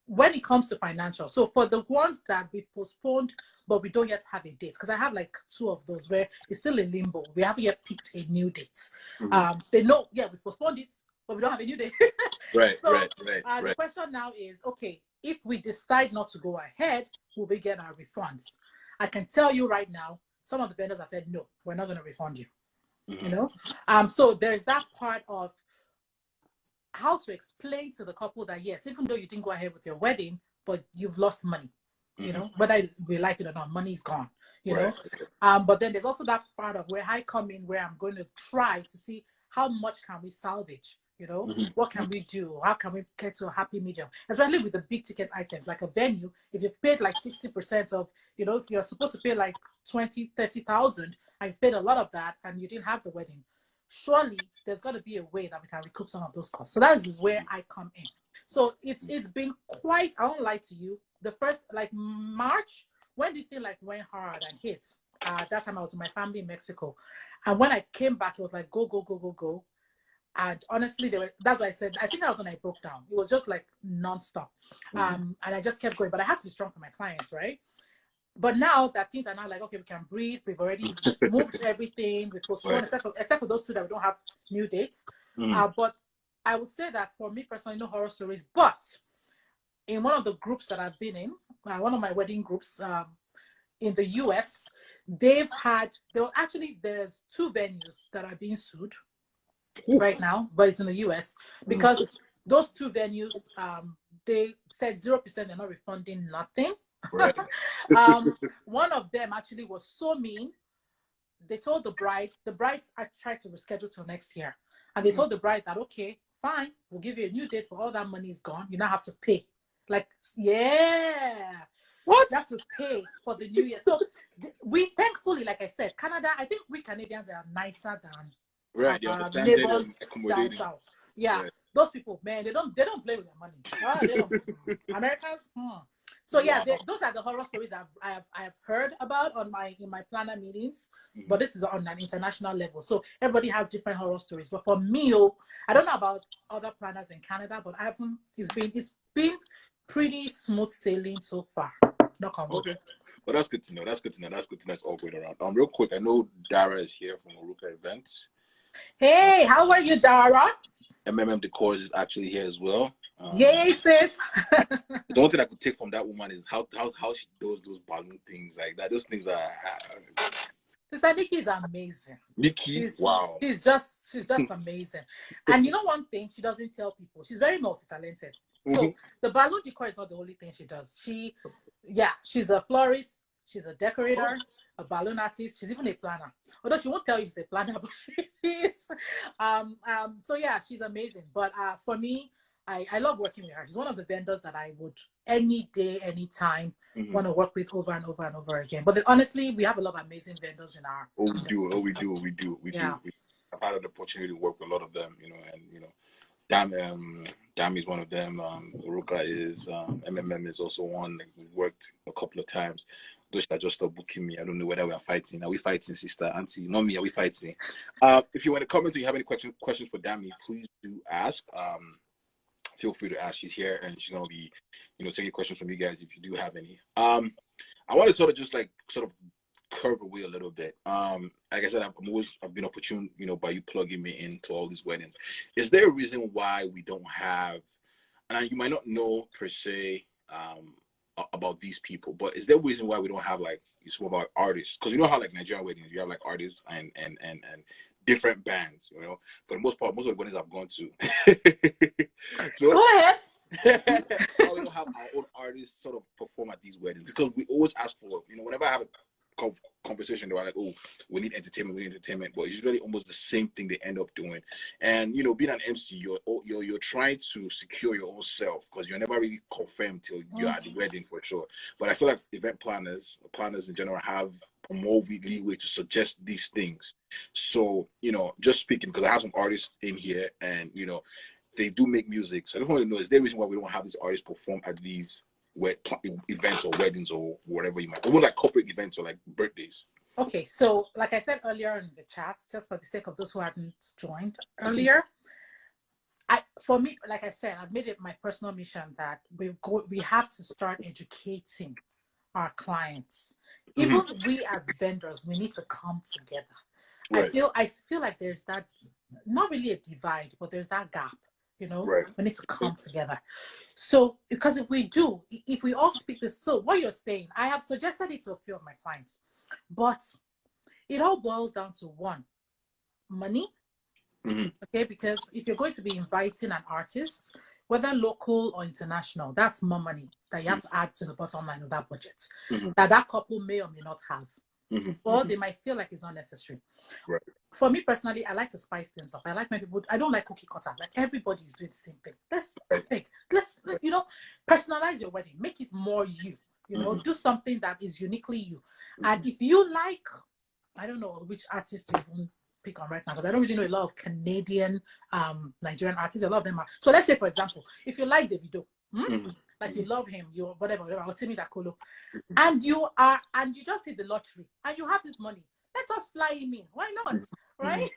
when it comes to financial. So for the ones that we've postponed, but we don't yet have a date, because I have like 2 of those where it's still in limbo. We haven't yet picked a new date. They know, we postponed it, but we don't have a new date. The question now is, okay, if we decide not to go ahead, will we get our refunds? I can tell you right now, some of the vendors have said, no, we're not going to refund you. So there's that part of how to explain to the couple that, yes, even though you didn't go ahead with your wedding, but you've lost money, whether we like it or not, money's gone, know. But then there's also that part of where I come in, where I'm going to try to see how much can we salvage, what can we do? How can we get to a happy medium? Especially with the big ticket items, like a venue, if you've paid like 60% of, if you're supposed to pay like 20, 30,000, and you've paid a lot of that and you didn't have the wedding, surely there's got to be a way that we can recoup some of those costs. So that's where I come in. So it's been quite, I won't lie to you, the first, like March, when this thing like went hard and hit, that time I was with my family in Mexico. And when I came back, it was like, go, go, go, go, go. And honestly, that's why I said, I think that was when I broke down. It was just like nonstop. And I just kept going, but I had to be strong for my clients, right? But now that things are now like, okay, we can breathe. We've already moved everything. We postponed, except for those 2 that we don't have new dates. But I would say that for me personally, no horror stories. But in one of the groups that I've been in, one of my wedding groups in the US, there's 2 venues that are being sued right now, but it's in the US, because those 2 venues, they said 0%, they're not refunding nothing. One of them actually was so mean. They told the bride I tried to reschedule till next year, and they told the bride that, okay, fine, we'll give you a new date, but all that money is gone. You now have to pay. Like, yeah, what? You have to pay for the new year. So we thankfully, like I said, Canada, I think we Canadians are nicer than neighbors down south. Yeah, those people, man, they don't play with their money. They don't. Americans, So yeah, those are the horror stories I have heard about in my planner meetings. But this is on an international level, so everybody has different horror stories. But for me, I don't know about other planners in Canada, but it's been pretty smooth sailing so far. Knock on wood. Okay. But that's good to know. That's good to know. It's all going around. Real quick, I know Dara is here from Oruka Events. Hey, how are you, Dara? Decors is actually here as well. Yay, sis. The one thing I could take from that woman is how she does those balloon things like that. Those things are. Sister Nikki is amazing. Wow. She's just amazing. And you know one thing she doesn't tell people, she's very multi-talented. So the balloon decor is not the only thing she does. She's a florist, she's a decorator, a balloon artist, she's even a planner. Although she won't tell you she's a planner, but she is. So yeah, she's amazing. But for me, I love working with her. She's one of the vendors that I would any day, anytime want to work with over and over and over again. But honestly, we have a lot of amazing vendors in our. Oh, we do. Yeah. I've had an opportunity to work with a lot of them, and Damie is one of them. Ruka is, MMM is also one. Like, we worked a couple of times. Those that just stopped booking me. I don't know whether we are fighting. Are we fighting, sister, auntie? Not me. Are we fighting? If you want to comment or you have any questions for Damie, please do ask. Feel free to ask. She's here and she's gonna be, taking questions from you guys if you do have any. I want to sort of curve away a little bit. Like I said, I've been opportune, by you plugging me into all these weddings. Is there a reason why we don't have, and you might not know per se about these people, but is there a reason why we don't have like some of our artists? Because you know how like Nigerian weddings, you have like artists and different bands, for the most part, most of the weddings I've gone to. So, go ahead. We don't have our own artists sort of perform at these weddings, because we always ask for, whenever I have a conversation, they were like, oh, we need entertainment, but it's usually almost the same thing they end up doing. And being an MC, you're trying to secure your own self, because you're never really confirmed till you're at the wedding for sure. But I feel like event planners in general have a more leeway to suggest these things. So just speaking, because I have some artists in here and they do make music, so I just want to know, is there a reason why we don't have these artists perform at these events or weddings or whatever you might, or like corporate events or like birthdays? Okay, so like I said earlier in the chat, just for the sake of those who hadn't joined earlier, for me, like I said, I've made it my personal mission that we have to start educating our clients. Even we as vendors, we need to come together. Right. I feel like there's that, not really a divide, but there's that gap. Right. We need to come together. So, because if we all speak this, so what you're saying, I have suggested it to a few of my clients, but it all boils down to one, money. Okay, because if you're going to be inviting an artist, whether local or international, that's more money that you have to add to the bottom line of that budget that couple may or may not have. Or they might feel like it's not necessary. Right. For me personally, I like to spice things up. I like my people. I don't like cookie cutter. Like everybody's doing the same thing. Let's personalize your wedding. Make it more you. Do something that is uniquely you. And if you like, I don't know which artist to even pick on right now, because I don't really know a lot of Canadian, Nigerian artists. A lot of them are. So let's say, for example, if you like Davido, like you love him, you whatever, I'll tell you that Kolo, and you just hit the lottery and you have this money. Let us fly him in. Why not? Right?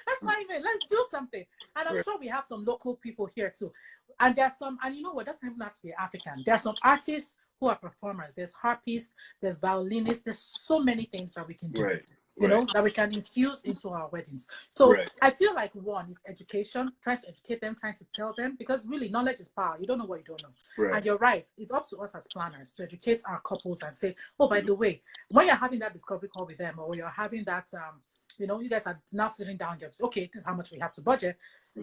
Let's fly him in. Let's do something. And I'm sure we have some local people here too. And there's some, and you know what? Doesn't even have to be African. There are some artists who are performers. There's harpists. There's violinists. There's so many things that we can do. Right. That we can infuse into our weddings. So I feel like one is education, trying to educate them, trying to tell them, because really knowledge is power. You don't know what you don't know. Right. And you're right. It's up to us as planners to educate our couples and say, oh, by the way, when you're having that discovery call with them, or you're having that, you guys are now sitting down, you're okay, this is how much we have to budget.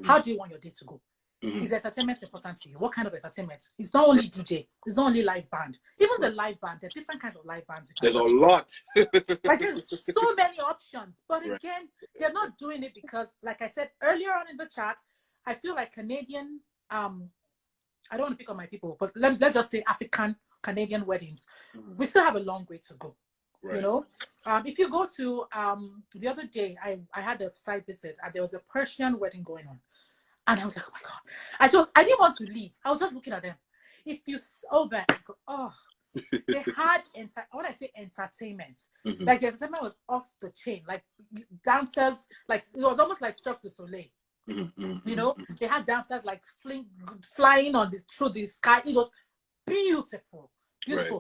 How do you want your day to go? Is entertainment important to you? What kind of entertainment? It's not only DJ. It's not only live band. Even the live band, there are different kinds of live bands. There's a lot. Like there's so many options. But again, they're not doing it because, like I said earlier on in the chat, I feel like Canadian, I don't want to pick on my people, but let's just say African Canadian weddings, we still have a long way to go. Right. If you go to the other day, I had a site visit and there was a Persian wedding going on. And I was like, oh my God. I didn't want to leave. I was just looking at them. If you, they had, when I say entertainment, like the entertainment was off the chain. Like dancers, like it was almost like Cirque du Soleil. They had dancers like flying through the sky. It was beautiful. Right.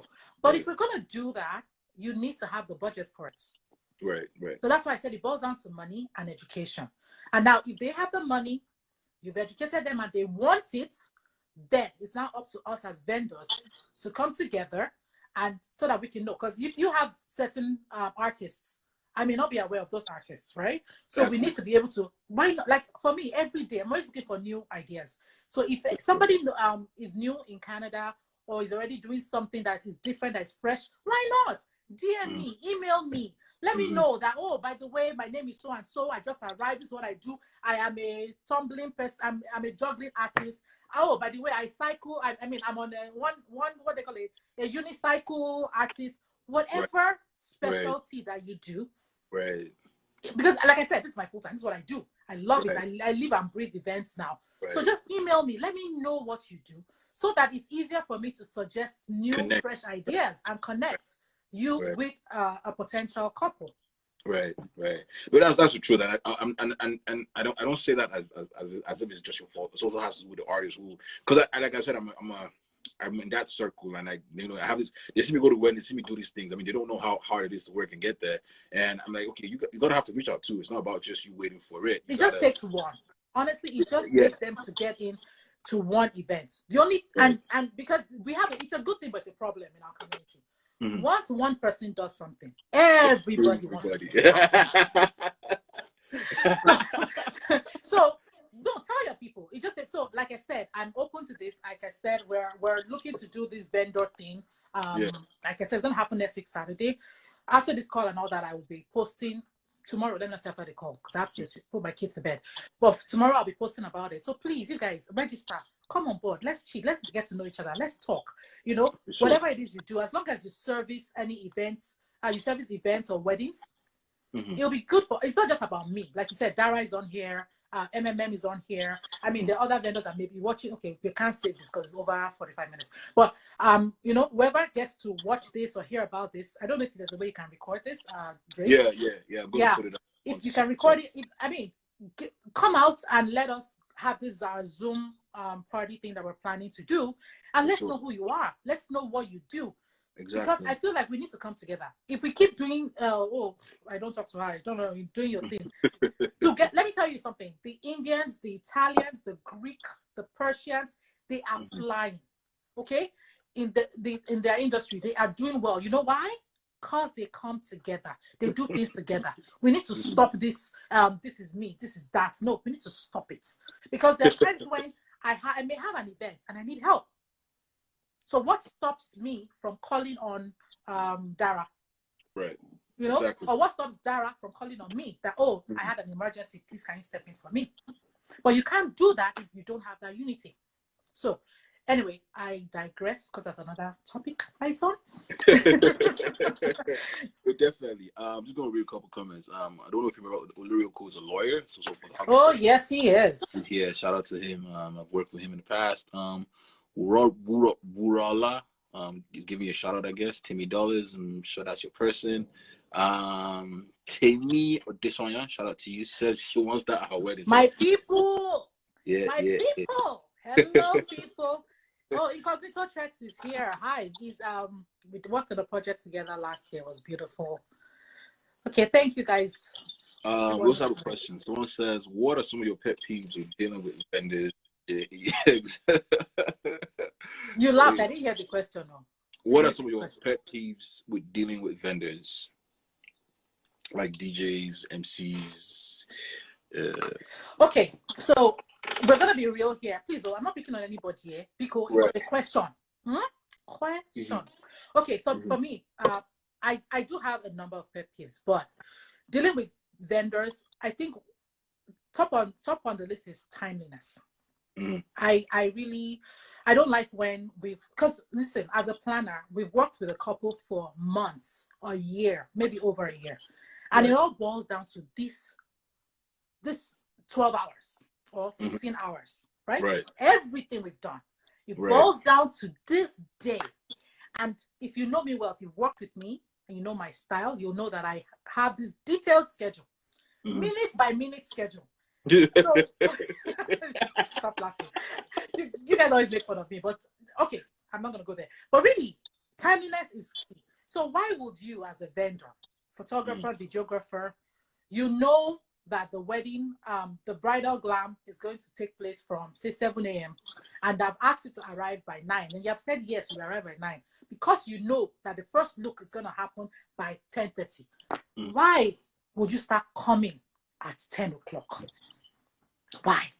But if we're going to do that, you need to have the budget for it. Right. So that's why I said it boils down to money and education. And now if they have the money, you've educated them and they want it, then it's now up to us as vendors to come together and so that we can know. Because if you have certain artists, I may not be aware of those artists, right? So we need to be able to, why not? Like for me, every day, I'm always looking for new ideas. So if somebody is new in Canada or is already doing something that is different, that is fresh, why not? DM me, email me. Let me know that, oh, by the way, my name is so and so. I just arrived. This is what I do. I am a tumbling person. I'm a juggling artist. Oh, by the way, I cycle. I mean, I'm on a one what they call it, a unicycle artist. Whatever specialty that you do. Right. Because, like I said, this is my full time. This is what I do. I love it. I live and breathe events now. So just email me. Let me know what you do, so that it's easier for me to suggest new, fresh ideas and connect you with a potential couple. Right. But that's the truth, and I don't say that as if it's just your fault. It also has to do with the artists who, because like I said, I'm in that circle, and I have this. They see me go to weddings, they see me do these things. I mean, they don't know how hard it is to work and get there. And I'm like, okay, you gotta have to reach out too. It's not about just you waiting for it. It just takes one. Honestly, it just takes them to get in to one event. The only and because we have it's a good thing, but it's a problem in our community. Once one person does something, everybody wants to do it. So don't tell your people. It just so like I said, I'm open to this. Like I said, we're looking to do this vendor thing. Like I said, it's gonna happen next week Saturday. After this call and all that, I will be posting tomorrow. Let me say after the call, because I have to put my kids to bed. But tomorrow I'll be posting about it. So please, you guys, register. Come on board. Let's cheat. Let's get to know each other. Let's talk. Whatever it is you do, as long as you service any events, you service events or weddings, it'll be good for. It's not just about me. Like you said, Dara is on here. MMM is on here. I mean, the other vendors that may be watching. Okay, we can't save this because it's over 45 minutes. But whoever gets to watch this or hear about this, I don't know if there's a way you can record this. Dre. Yeah. I'm gonna put it up. If you can record it, come out and let us have this Zoom party thing that we're planning to do, and let's know who you are. Let's know what you do. Exactly. Because I feel like we need to come together. If we keep doing, I don't talk to her. I don't know, you're doing your thing. Let me tell you something. The Indians, the Italians, the Greek, the Persians, they are flying. Okay, in their industry, they are doing well. You know why? Because they come together. They do things together. We need to stop this. This is me. This is that. No, we need to stop it. Because there are times when I may have an event and I need help. So what stops me from calling on Dara? Right. Exactly. Or what stops Dara from calling on me that, I had an emergency, please can you step in for me? But you can't do that if you don't have that unity. So anyway, I digress because that's another topic by its own. Definitely. I'm just going to read a couple comments. I don't know if you remember, Olurioko is a lawyer. Yes, he is. Yeah, shout out to him. I've worked with him in the past. Wurala, he's giving you a shout out, I guess. Timmy Dollars, I'm sure that's your person. Tammy Odesanya, shout out to you. Says she wants that at her wedding. My people. People. Hello, people. Oh, Incognito Trex is here. Hi. He's we worked on a project together last year. It was beautiful. Okay, thank you guys. We also have a question. Someone says, what are some of your pet peeves with dealing with vendors? You laughed. I didn't hear the question. No. What are some of your pet peeves with dealing with vendors, like DJs, MCs? Okay, so we're gonna be real here, please. I'm not picking on anybody here because it's a question. Question. Okay, so for me, I do have a number of pet peeves, but dealing with vendors, I think top on the list is timeliness. I don't like when because listen, as a planner, we've worked with a couple for months, a year, maybe over a year. And it all boils down to this 12 hours or 15 hours, right? Everything we've done. It boils down to this day. And if you know me well, if you've worked with me and you know my style, you'll know that I have this detailed schedule, minute by minute schedule. So, stop laughing. You guys always make fun of me, but okay, I'm not gonna go there. But really, timeliness is key. So why would you, as a vendor, photographer, videographer, you know that the wedding, the bridal glam is going to take place from say 7 a.m. and I've asked you to arrive by 9, and you have said yes, you arrive by 9 because you know that the first look is gonna happen by 10:30. Why would you start coming at 10 o'clock? Why?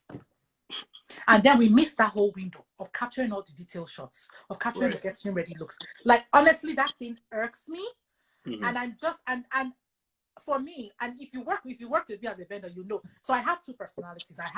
And then we miss that whole window of capturing all the detail shots, of capturing the getting ready looks. Like, honestly, that thing irks me. And I'm just, and for me, and if you work with me as a vendor, you know. So I have two personalities. I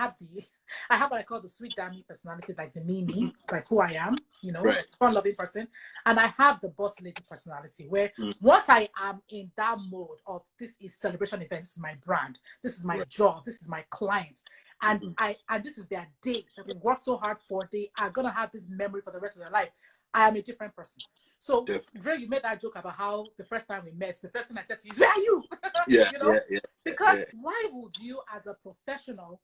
have what I call the sweet Damie personality, like the me, like who I am, you know, Right. fun-loving person. And I have the boss lady personality, where once I am in that mode of this is celebration event, this is my brand, this is my job, this is my client, and and this is their day that we worked so hard for, they are gonna have this memory for the rest of their life. I am a different person. So, Dre, you made that joke about how the first time we met, the first thing I said to you is, where are you? Yeah, you know? Because why would you, as a professional,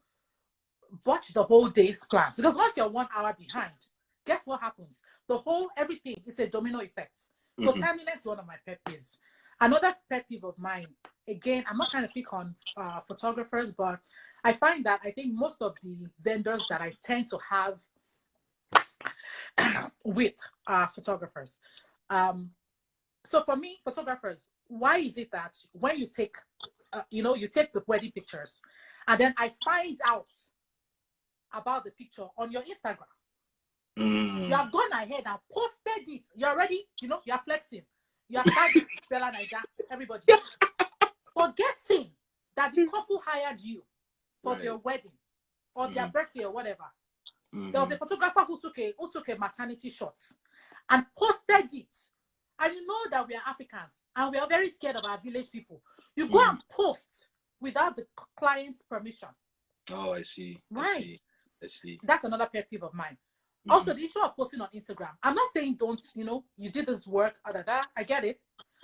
botch the whole day's plans? Because once you're 1 hour behind, guess what happens? Everything is a domino effect. So timeliness is one of my pet peeves. Another pet peeve of mine, again, I'm not trying to pick on photographers, but I find that I think most of the vendors that I tend to have with photographers. So for me, photographers, why is it that when you take, you take the wedding pictures, and then I find out about the picture on your Instagram, you have gone ahead and posted it. You're already, you're flexing. You are tagging Bella Naija, everybody, forgetting that the couple hired you for their wedding or their birthday or whatever. There was a photographer who took a maternity shot and posted it. And you know that we are Africans and we are very scared of our village people. You go and post without the client's permission. Oh, I see. Right. I see. That's another pet peeve of mine. Also, the issue of posting on Instagram. I'm not saying don't, you did this work, I get it.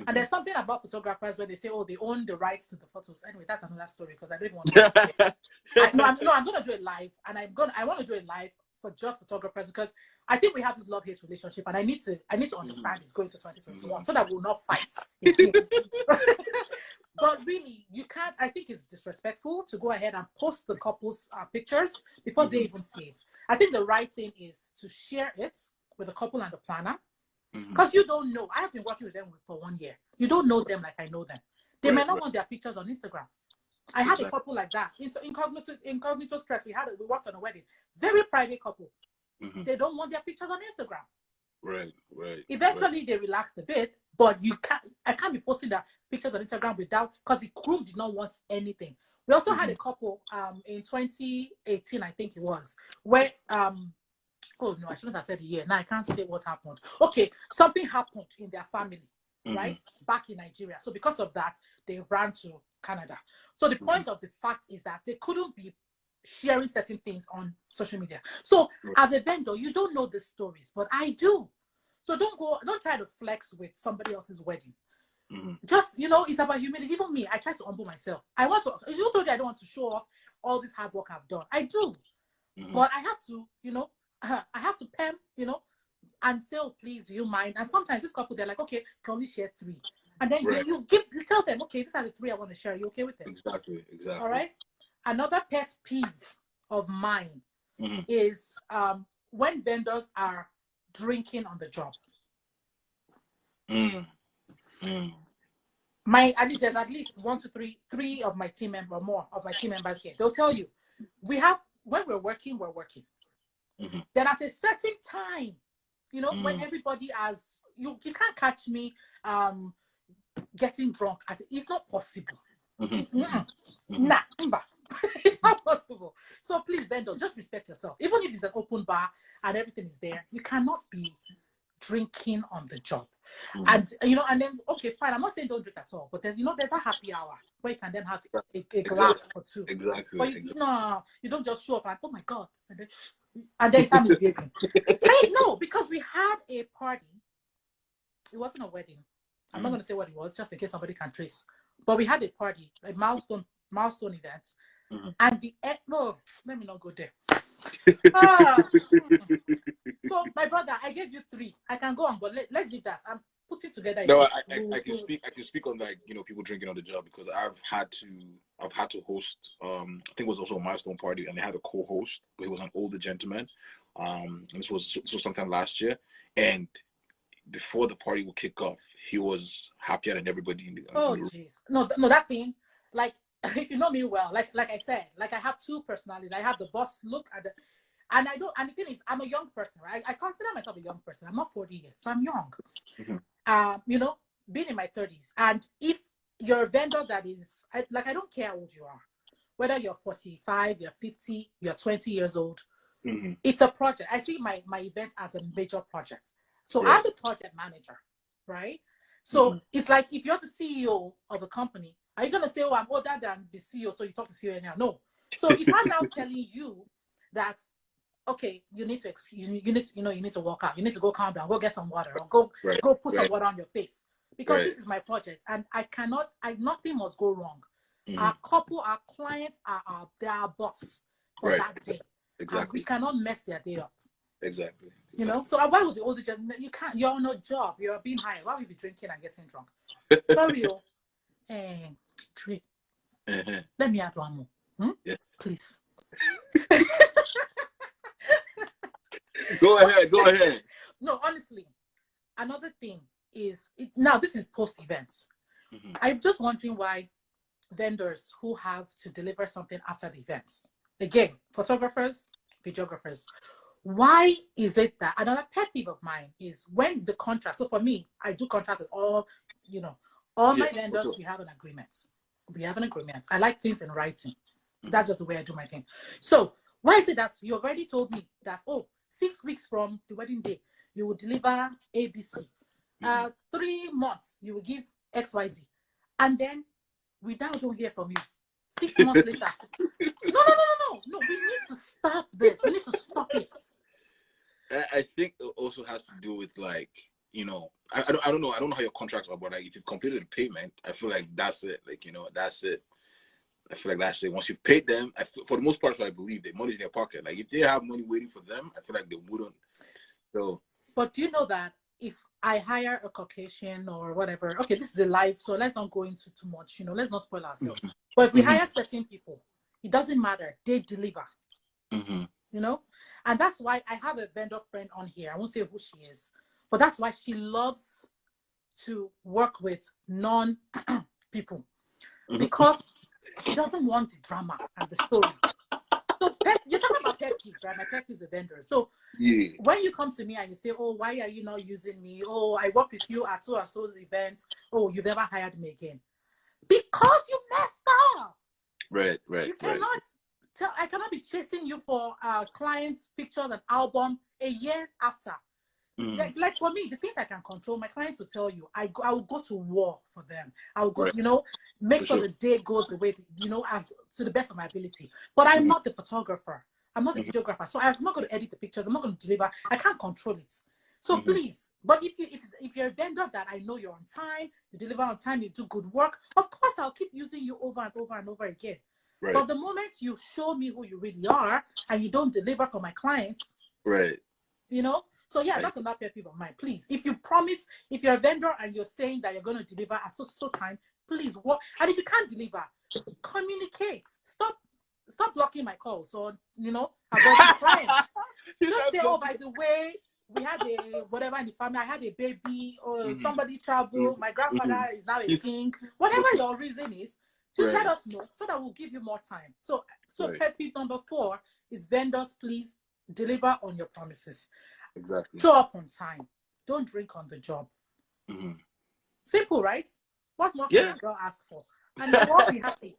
And there's something about photographers where they say, oh, they own the rights to the photos. Anyway, that's another story because I don't even want to. I'm going to do it live, and I want to do it live for just photographers because I think we have this love-hate relationship, and I need to understand it's going to 2021 so that we'll not fight. But really, you can't. I think it's disrespectful to go ahead and post the couple's pictures before they even see it. I think the right thing is to share it with the couple and the planner. Because you don't know. I have been working with them for 1 year. You don't know them like I know them. They may not want their pictures on Instagram. I had a couple like that. Incognito stress. We worked on a wedding. Very private couple. They don't want their pictures on Instagram. Right. Eventually, they relaxed a bit, but I can't be posting their pictures on Instagram without, because the groom did not want anything. We also had a couple in 2018, I think it was, where oh no, I shouldn't have said the year. Now I can't say what happened. Okay, something happened in their family, right? Back in Nigeria. So because of that, they ran to Canada. So the point of the fact is that they couldn't be sharing certain things on social media. So as a vendor, you don't know the stories, but I do. So don't try to flex with somebody else's wedding. Just, it's about humility. Even me, I try to humble myself. You told you I don't want to show off all this hard work I've done. I do. But I have to, I have to pen, and say, oh, please, do you mind? And sometimes this couple, they're like, okay, can we share 3? And then you tell them, okay, these are the 3 I want to share. Are you okay with them? Exactly. All right. Another pet peeve of mine is when vendors are drinking on the job. There's at least 1 to 3 of my team members, or more of my team members here. They'll tell you, when we're working, we're working. Then at a certain time, when everybody has, you can't catch me getting drunk. It's not possible. Nah, it's not possible. So please, vendors, just respect yourself. Even if it's an open bar and everything is there, you cannot be drinking on the job. And and then okay, fine. I'm not saying don't drink at all, but there's a happy hour where you can then have a glass or 2. Exactly. But you don't just show up and oh my god, and then start misbehaving. Hey, no, because we had a party. It wasn't a wedding. I'm not going to say what it was, just in case somebody can trace. But we had a party, a milestone event, and no, let me not go there. So my brother, I gave you 3. I can go on, but let's leave that. I'm putting together. No, I can speak. I can speak on people drinking on the job because I've had to host. I think it was also a milestone party, and they had a co-host, but he was an older gentleman. And this was sometime last year, and before the party would kick off, he was happier than everybody in the room. Jeez, no, that thing, like if you know me well, like I said, like I have 2 personalities. I have the boss look at the. And I don't. And the thing is, I'm a young person, right? I consider myself a young person. I'm not 40 yet, so I'm young. Being in my 30s, and if you're a vendor that is, I don't care how old you are, whether you're 45, you're 50, you're 20 years old. It's a project. I see my events as a major project. So I'm the project manager, right? So it's like if you're the CEO of a company, are you going to say, oh, I'm older than the CEO, so you talk to CEO anyhow? No. So if I'm now telling you that, okay, you need to walk out, you need to go calm down, go get some water, or go put some water on your face, because this is my project, and nothing must go wrong. Our clients they are our boss for that day. Exactly. We cannot mess their day up. Exactly. You know, so why would the older gentleman, you can't, you're on a job, you're being hired, why would you be drinking and getting drunk? Sorry, Trey. Let me add one more. Yes. Please. Go ahead. No, honestly, another thing is, now this is post-events. I'm just wondering why vendors who have to deliver something after the events, again, photographers, videographers, why is it that, another pet peeve of mine is when the contract, so for me, I do contract with all my vendors, we have an agreement. I like things in writing. That's just the way I do my thing. So why is it that you already told me that, 6 weeks from the wedding day, you will deliver ABC. 3 months, you will give XYZ. And then we now don't hear from you. 6 months later. No. We need to stop this. We need to stop it. I think it also has to do with, like, you know, I don't know. I don't know how your contracts are, but like, if you've completed a payment, I feel like that's it. Like, you know, that's it. I feel like that's it. Once you've paid them, for the most part, I believe the money's in their pocket. Like, if they have money waiting for them, I feel like they wouldn't. So. But do you know that if I hire a Caucasian or whatever, okay, this is a live, so let's not go into too much, you know, let's not spoil ourselves. But if we hire certain people, it doesn't matter. They deliver. You know? And that's why I have a vendor friend on here. I won't say who she is, but that's why she loves to work with non-people, because she doesn't want the drama and the story. So you're talking about pet peeves, right? My pet peeves are vendors. So when you come to me and you say, oh, why are you not using me? Oh, I work with you at so-and-so's events. Oh, you've never hired me again. Because you messed up. Right. You cannot tell, I cannot be chasing you for clients' pictures and album a year after. Like for me, the things I can control, my clients will tell you, I will go to war for them. I will go, you know, make sure the day goes the way, you know, as to the best of my ability. But I'm not the photographer. I'm not the videographer. So I'm not going to edit the pictures. I'm not going to deliver. I can't control it. So please, but if you're a vendor that I know you're on time, you deliver on time, you do good work, of course I'll keep using you over and over and over again. Right. But the moment you show me who you really are and you don't deliver for my clients, you know, so yeah, that's another pet peeve of mine. Please, if you promise, if you're a vendor and you're saying that you're going to deliver at so time, please work. And if you can't deliver, communicate. Stop blocking my calls, or, you know, avoid my clients. Just say, oh, by the way, we had a whatever in the family. I had a baby, or somebody traveled. My grandfather is now a king. Whatever your reason is, just let us know so that we'll give you more time. So pet peeve number 4 is vendors, please deliver on your promises. Exactly. Show up on time. Don't drink on the job. Simple, right? What more can a girl ask for? And we'll all be happy.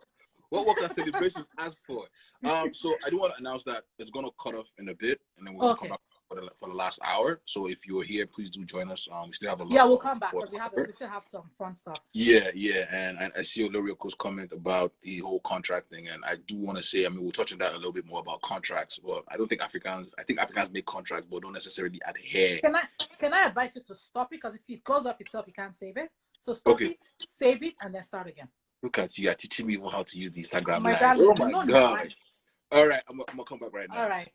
What can celebrations ask for? So I do want to announce that it's going to cut off in a bit, and then we'll come back for the last hour. So if you're here, please do join us. We still have a lot. Yeah, we'll come back because we still have some fun stuff. Yeah, and I see Olorioko's comment about the whole contract thing, and I do want to say, I mean, we'll touch on that a little bit more about contracts. But I think Africans make contracts, but don't necessarily adhere. Can I advise you to stop it? Because if it goes off itself, you can't save it. So stop it, save it, and then start again. Look at you! You're teaching me how to use the Instagram. My darling, oh my God! All right, I'm gonna come back right now. All right.